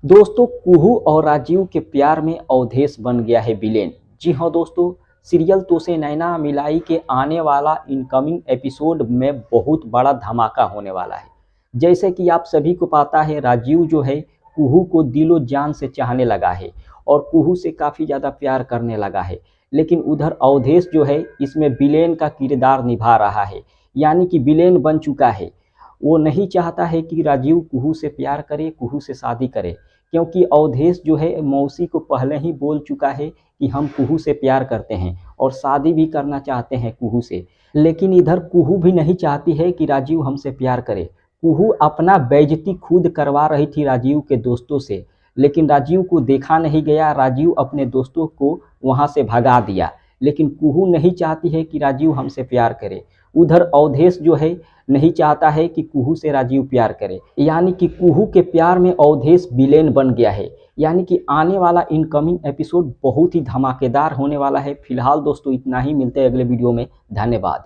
दोस्तों, कुहू और राजीव के प्यार में अवधेश बन गया है विलेन। जी हाँ दोस्तों, सीरियल तो से नैना मिलाई के आने वाला इनकमिंग एपिसोड में बहुत बड़ा धमाका होने वाला है। जैसे कि आप सभी को पता है, राजीव जो है कुहू को दिलो जान से चाहने लगा है और कुहू से काफ़ी ज़्यादा प्यार करने लगा है। लेकिन उधर अवधेश जो है इसमें विलेन का किरदार निभा रहा है, यानी कि विलेन बन चुका है। वो नहीं चाहता है कि राजीव कुहू से प्यार करे, कुहू से शादी करे, क्योंकि अवधेश जो है मौसी को पहले ही बोल चुका है कि हम कुहू से प्यार करते हैं और शादी भी करना चाहते हैं कुहू से। लेकिन इधर कुहू भी नहीं चाहती है कि राजीव हमसे प्यार करे। कुहू अपना बेइज्जती खुद करवा रही थी राजीव के दोस्तों से, लेकिन राजीव को देखा नहीं गया। राजीव अपने दोस्तों को वहां से भगा दिया। लेकिन कुहू नहीं चाहती है कि राजीव हमसे प्यार करे। उधर अवधेश जो है नहीं चाहता है कि कुहू से राजीव प्यार करे, यानी कि कुहू के प्यार में अवधेश विलेन बन गया है। यानी कि आने वाला इनकमिंग एपिसोड बहुत ही धमाकेदार होने वाला है। फिलहाल दोस्तों इतना ही, मिलते हैं अगले वीडियो में। धन्यवाद।